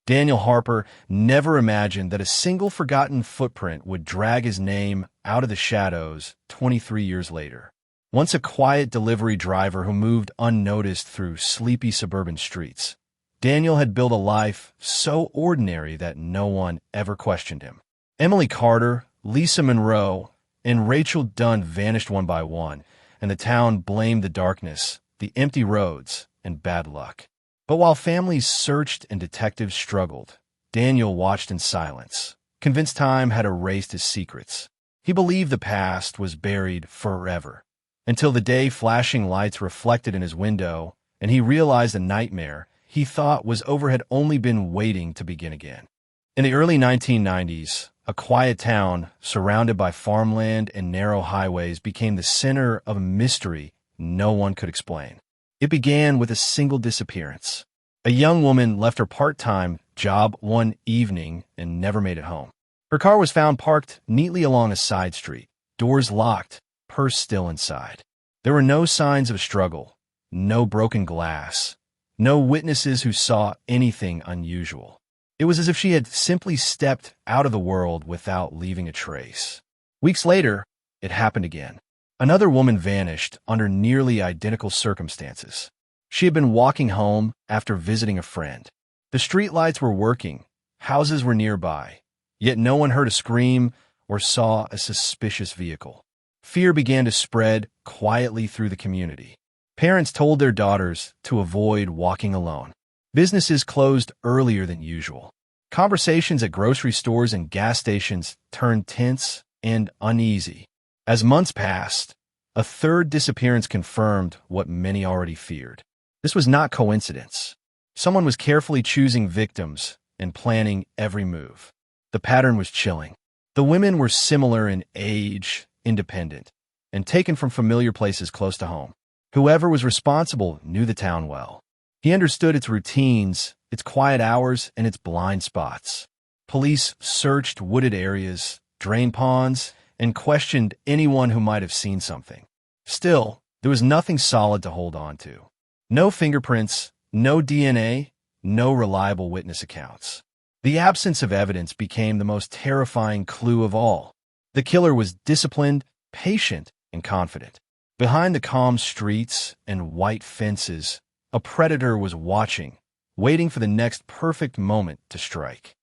Daniel Harper never imagined that a single forgotten footprint would drag his name out of the shadows 23 years later. Once a quiet delivery driver who moved unnoticed through sleepy suburban streets, Daniel had built a life so ordinary that no one ever questioned him. Emily Carter, Lisa Monroe, and Rachel Dunn vanished one by one, and the town blamed the darkness, the empty roads, and bad luck. But while families searched and detectives struggled, Daniel watched in silence, convinced time had erased his secrets. He believed the past was buried forever, until the day flashing lights reflected in his window, and he realized a nightmare he thought was over had only been waiting to begin again. In the early 1990s, a quiet town surrounded by farmland and narrow highways became the center of a mystery no one could explain. It began with a single disappearance. A young woman left her part-time job one evening and never made it home. Her car was found parked neatly along a side street, doors locked, purse still inside. There were no signs of struggle, no broken glass, no witnesses who saw anything unusual. It was as if she had simply stepped out of the world without leaving a trace. Weeks later, it happened again. Another woman vanished under nearly identical circumstances. She had been walking home after visiting a friend. The streetlights were working, houses were nearby, yet no one heard a scream or saw a suspicious vehicle. Fear began to spread quietly through the community. Parents told their daughters to avoid walking alone. Businesses closed earlier than usual. Conversations at grocery stores and gas stations turned tense and uneasy. As months passed, a third disappearance confirmed what many already feared. This was not coincidence. Someone was carefully choosing victims and planning every move. The pattern was chilling. The women were similar in age, independent, and taken from familiar places close to home. Whoever was responsible knew the town well. He understood its routines, its quiet hours, and its blind spots. Police searched wooded areas, drain ponds, and questioned anyone who might have seen something. Still, there was nothing solid to hold on to. No fingerprints, no DNA, no reliable witness accounts. The absence of evidence became the most terrifying clue of all. The killer was disciplined, patient, and confident. Behind the calm streets and white fences, a predator was watching, waiting for the next perfect moment to strike.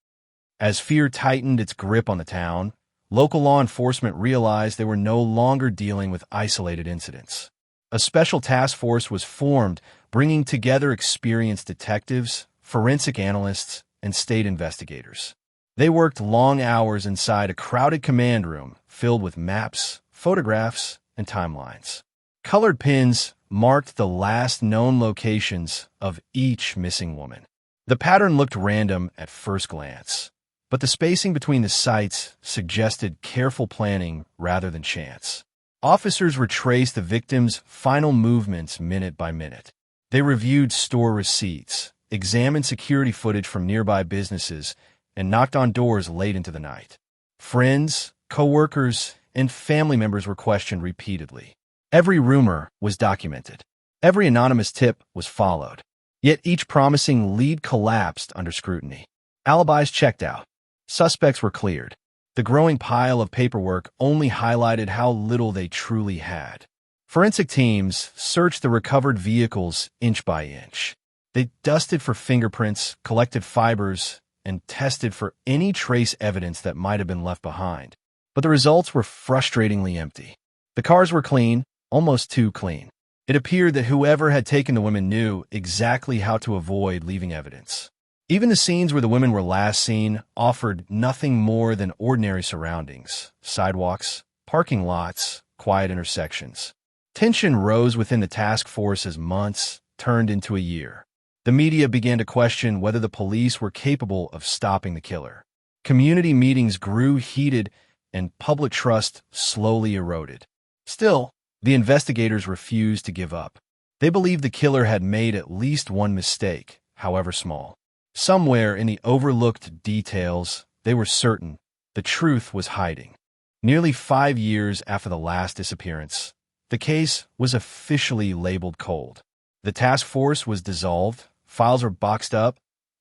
As fear tightened its grip on the town, local law enforcement realized they were no longer dealing with isolated incidents. A special task force was formed, bringing together experienced detectives, forensic analysts, and state investigators. They worked long hours inside a crowded command room filled with maps, photographs, and timelines. Colored pins marked the last known locations of each missing woman. The pattern looked random at first glance, but the spacing between the sites suggested careful planning rather than chance. Officers retraced the victims' final movements minute by minute. They reviewed store receipts, examined security footage from nearby businesses, and knocked on doors late into the night. Friends, co-workers, and family members were questioned repeatedly. Every rumor was documented. Every anonymous tip was followed. Yet each promising lead collapsed under scrutiny. Alibis checked out. Suspects were cleared. The growing pile of paperwork only highlighted how little they truly had. Forensic teams searched the recovered vehicles inch by inch. They dusted for fingerprints, collected fibers, and tested for any trace evidence that might have been left behind. But the results were frustratingly empty. The cars were clean, almost too clean. It appeared that whoever had taken the women knew exactly how to avoid leaving evidence. Even the scenes where the women were last seen offered nothing more than ordinary surroundings: sidewalks, parking lots, quiet intersections. Tension rose within the task force as months turned into a year. The media began to question whether the police were capable of stopping the killer. Community meetings grew heated, and public trust slowly eroded. Still, the investigators refused to give up. They believed the killer had made at least one mistake, however small. Somewhere in the overlooked details, they were certain the truth was hiding. Nearly 5 years after the last disappearance, the case was officially labeled cold. The task force was dissolved, files were boxed up,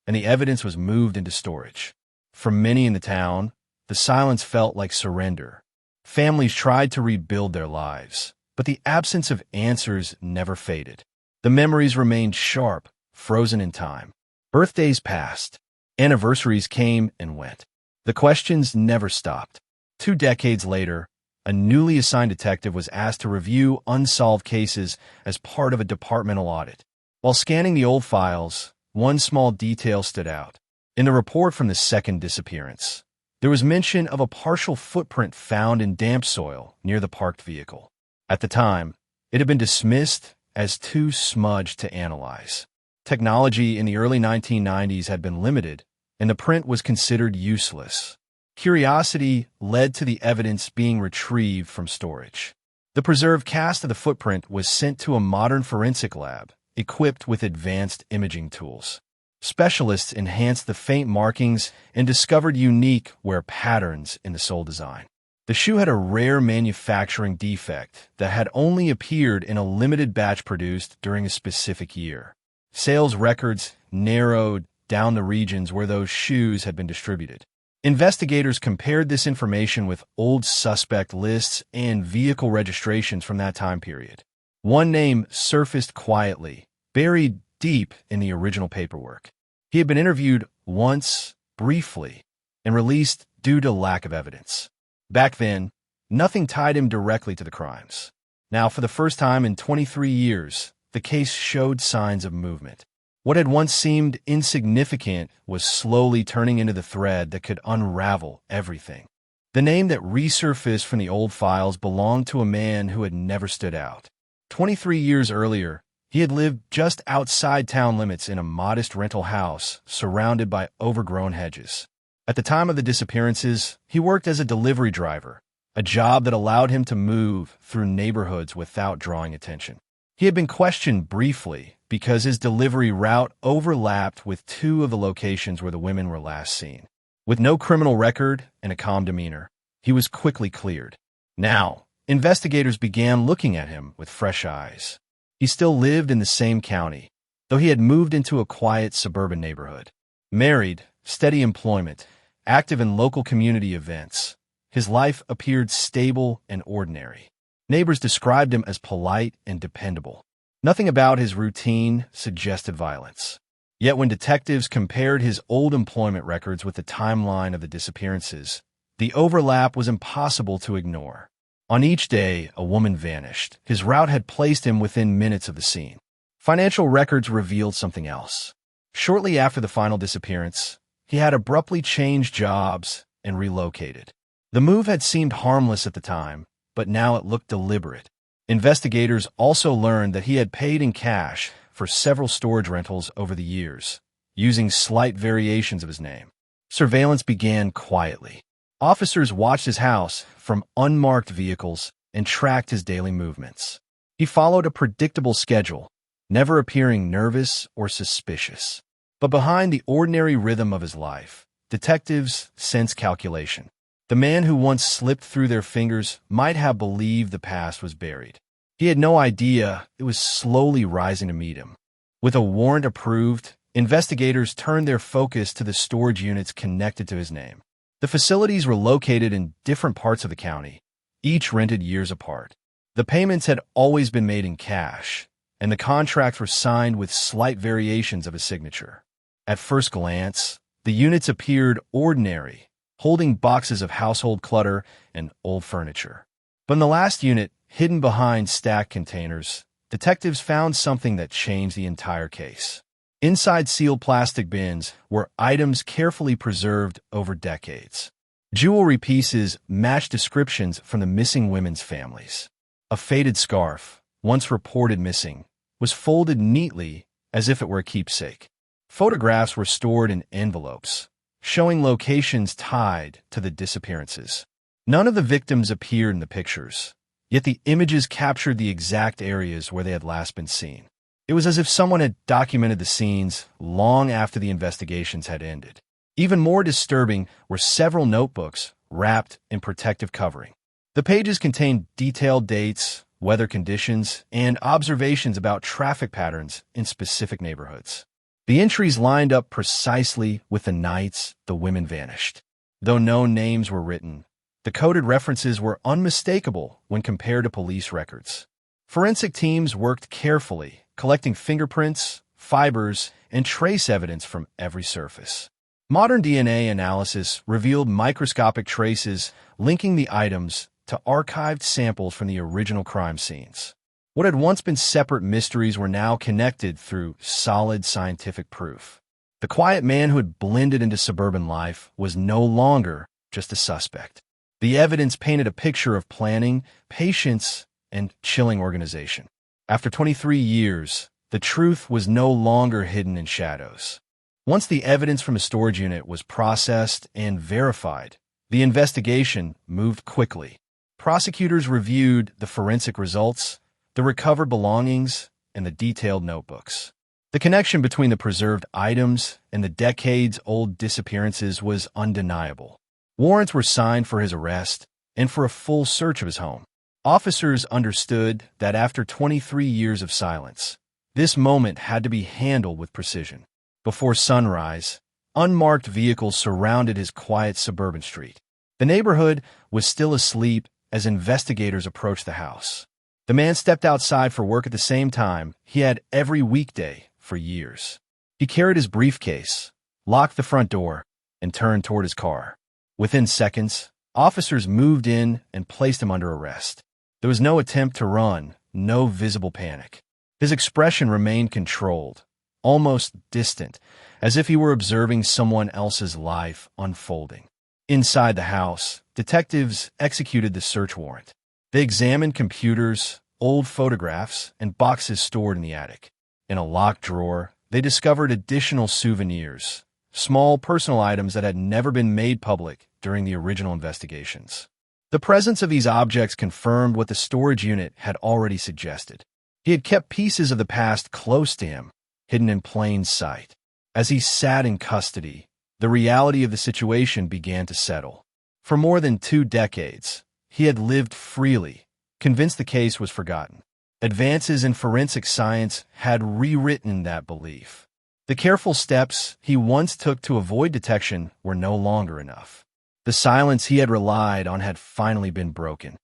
and the evidence was moved into storage. For many in the town, the silence felt like surrender. Families tried to rebuild their lives, but the absence of answers never faded. The memories remained sharp, frozen in time. Birthdays passed. Anniversaries came and went. The questions never stopped. 2 decades later, a newly assigned detective was asked to review unsolved cases as part of a departmental audit. While scanning the old files, one small detail stood out. In the report from the second disappearance, there was mention of a partial footprint found in damp soil near the parked vehicle. At the time, it had been dismissed as too smudged to analyze. Technology in the early 1990s had been limited, and the print was considered useless. Curiosity led to the evidence being retrieved from storage. The preserved cast of the footprint was sent to a modern forensic lab, equipped with advanced imaging tools. Specialists enhanced the faint markings and discovered unique wear patterns in the sole design. The shoe had a rare manufacturing defect that had only appeared in a limited batch produced during a specific year. Sales records narrowed down the regions where those shoes had been distributed. Investigators compared this information with old suspect lists and vehicle registrations from that time period. One name surfaced quietly, buried deep in the original paperwork. He had been interviewed once, briefly, and released due to lack of evidence. Back then, nothing tied him directly to the crimes. Now, for the first time in 23 years, the case showed signs of movement. What had once seemed insignificant was slowly turning into the thread that could unravel everything. The name that resurfaced from the old files belonged to a man who had never stood out. 23 years earlier, he had lived just outside town limits in a modest rental house surrounded by overgrown hedges. At the time of the disappearances, he worked as a delivery driver, a job that allowed him to move through neighborhoods without drawing attention. He had been questioned briefly because his delivery route overlapped with 2 of the locations where the women were last seen. With no criminal record and a calm demeanor, he was quickly cleared. Now, investigators began looking at him with fresh eyes. He still lived in the same county, though he had moved into a quiet suburban neighborhood. Married, steady employment, active in local community events, his life appeared stable and ordinary. Neighbors described him as polite and dependable. Nothing about his routine suggested violence. Yet when detectives compared his old employment records with the timeline of the disappearances, the overlap was impossible to ignore. On each day, a woman vanished. His route had placed him within minutes of the scene. Financial records revealed something else. Shortly after the final disappearance, he had abruptly changed jobs and relocated. The move had seemed harmless at the time, but now it looked deliberate. Investigators also learned that he had paid in cash for several storage rentals over the years, using slight variations of his name. Surveillance began quietly. Officers watched his house from unmarked vehicles and tracked his daily movements. He followed a predictable schedule, never appearing nervous or suspicious. But behind the ordinary rhythm of his life, detectives sensed calculation. The man who once slipped through their fingers might have believed the past was buried. He had no idea it was slowly rising to meet him. With a warrant approved, investigators turned their focus to the storage units connected to his name. The facilities were located in different parts of the county, each rented years apart. The payments had always been made in cash, and the contracts were signed with slight variations of his signature. At first glance, the units appeared ordinary, holding boxes of household clutter and old furniture. But in the last unit, hidden behind stacked containers, detectives found something that changed the entire case. Inside sealed plastic bins were items carefully preserved over decades. Jewelry pieces matched descriptions from the missing women's families. A faded scarf, once reported missing, was folded neatly as if it were a keepsake. Photographs were stored in envelopes, showing locations tied to the disappearances. None of the victims appeared in the pictures, yet the images captured the exact areas where they had last been seen. It was as if someone had documented the scenes long after the investigations had ended. Even more disturbing were several notebooks wrapped in protective covering. The pages contained detailed dates, weather conditions, and observations about traffic patterns in specific neighborhoods. The entries lined up precisely with the nights the women vanished. Though no names were written, the coded references were unmistakable when compared to police records. Forensic teams worked carefully, collecting fingerprints, fibers, and trace evidence from every surface. Modern DNA analysis revealed microscopic traces linking the items to archived samples from the original crime scenes. What had once been separate mysteries were now connected through solid scientific proof. The quiet man who had blended into suburban life was no longer just a suspect. The evidence painted a picture of planning, patience, and chilling organization. After 23 years, the truth was no longer hidden in shadows. Once the evidence from a storage unit was processed and verified, the investigation moved quickly. Prosecutors reviewed the forensic results, the recovered belongings, and the detailed notebooks. The connection between the preserved items and the decades-old disappearances was undeniable. Warrants were signed for his arrest and for a full search of his home. Officers understood that after 23 years of silence, this moment had to be handled with precision. Before sunrise, unmarked vehicles surrounded his quiet suburban street. The neighborhood was still asleep as investigators approached the house. The man stepped outside for work at the same time he had every weekday for years. He carried his briefcase, locked the front door, and turned toward his car. Within seconds, officers moved in and placed him under arrest. There was no attempt to run, no visible panic. His expression remained controlled, almost distant, as if he were observing someone else's life unfolding. Inside the house, detectives executed the search warrant. They examined computers, old photographs, and boxes stored in the attic. In a locked drawer, they discovered additional souvenirs, small personal items that had never been made public during the original investigations. The presence of these objects confirmed what the storage unit had already suggested. He had kept pieces of the past close to him, hidden in plain sight. As he sat in custody, the reality of the situation began to settle. For more than 2 decades, he had lived freely, convinced the case was forgotten. Advances in forensic science had rewritten that belief. The careful steps he once took to avoid detection were no longer enough. The silence he had relied on had finally been broken.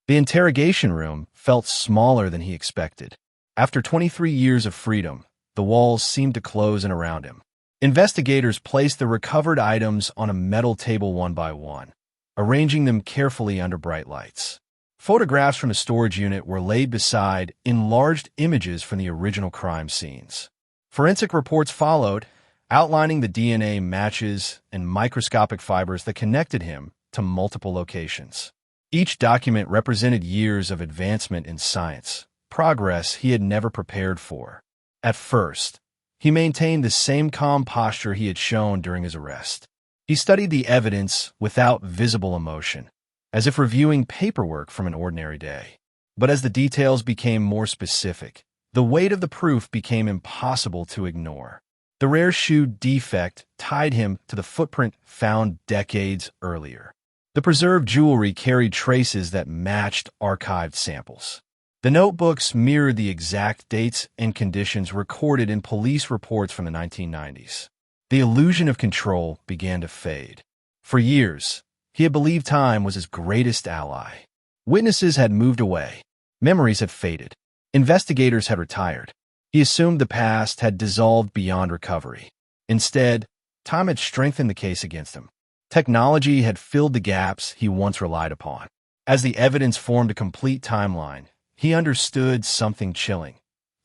The interrogation room felt smaller than he expected. After 23 years of freedom, the walls seemed to close in around him. Investigators placed the recovered items on a metal table one by one, arranging them carefully under bright lights. Photographs from the storage unit were laid beside enlarged images from the original crime scenes. Forensic reports followed, outlining the DNA matches and microscopic fibers that connected him to multiple locations. Each document represented years of advancement in science, progress he had never prepared for. At first, he maintained the same calm posture he had shown during his arrest. He studied the evidence without visible emotion, as if reviewing paperwork from an ordinary day. But as the details became more specific, the weight of the proof became impossible to ignore. The rare shoe defect tied him to the footprint found decades earlier. The preserved jewelry carried traces that matched archived samples. The notebooks mirrored the exact dates and conditions recorded in police reports from the 1990s. The illusion of control began to fade. For years, he had believed time was his greatest ally. Witnesses had moved away. Memories had faded. Investigators had retired. He assumed the past had dissolved beyond recovery. Instead, time had strengthened the case against him. Technology had filled the gaps he once relied upon. As the evidence formed a complete timeline, he understood something chilling.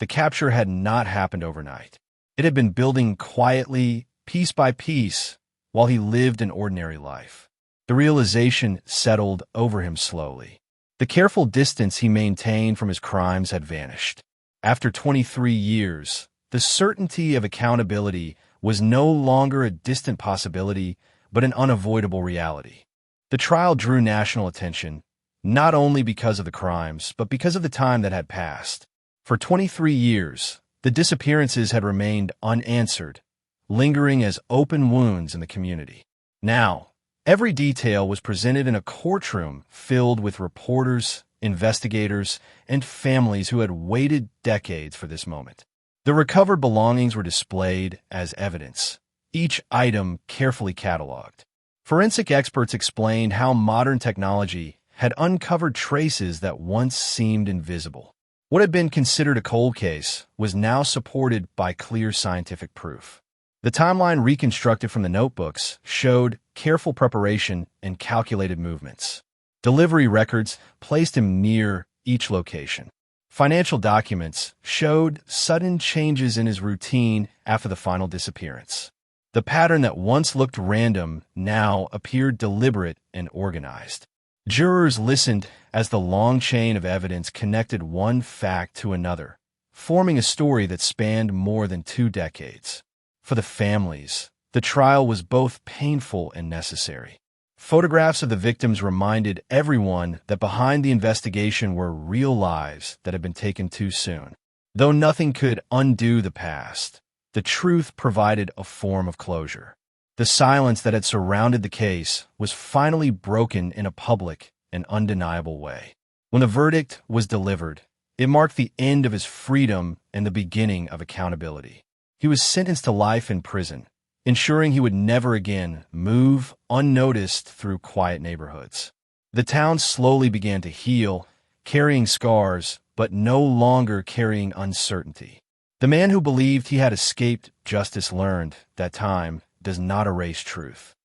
The capture had not happened overnight. It had been building quietly, piece by piece, while he lived an ordinary life. The realization settled over him slowly. The careful distance he maintained from his crimes had vanished. After 23 years, the certainty of accountability was no longer a distant possibility, but an unavoidable reality. The trial drew national attention, not only because of the crimes, but because of the time that had passed. For 23 years, the disappearances had remained unanswered, lingering as open wounds in the community. Now, every detail was presented in a courtroom filled with reporters, investigators, and families who had waited decades for this moment. The recovered belongings were displayed as evidence, each item carefully cataloged. Forensic experts explained how modern technology had uncovered traces that once seemed invisible. What had been considered a cold case was now supported by clear scientific proof. The timeline reconstructed from the notebooks showed careful preparation and calculated movements. Delivery records placed him near each location. Financial documents showed sudden changes in his routine after the final disappearance. The pattern that once looked random now appeared deliberate and organized. Jurors listened as the long chain of evidence connected one fact to another, forming a story that spanned more than 2 decades. For the families, the trial was both painful and necessary. Photographs of the victims reminded everyone that behind the investigation were real lives that had been taken too soon. Though nothing could undo the past, the truth provided a form of closure. The silence that had surrounded the case was finally broken in a public and undeniable way. When the verdict was delivered, it marked the end of his freedom and the beginning of accountability. He was sentenced to life in prison, ensuring he would never again move unnoticed through quiet neighborhoods. The town slowly began to heal, carrying scars, but no longer carrying uncertainty. The man who believed he had escaped justice learned that time does not erase truth.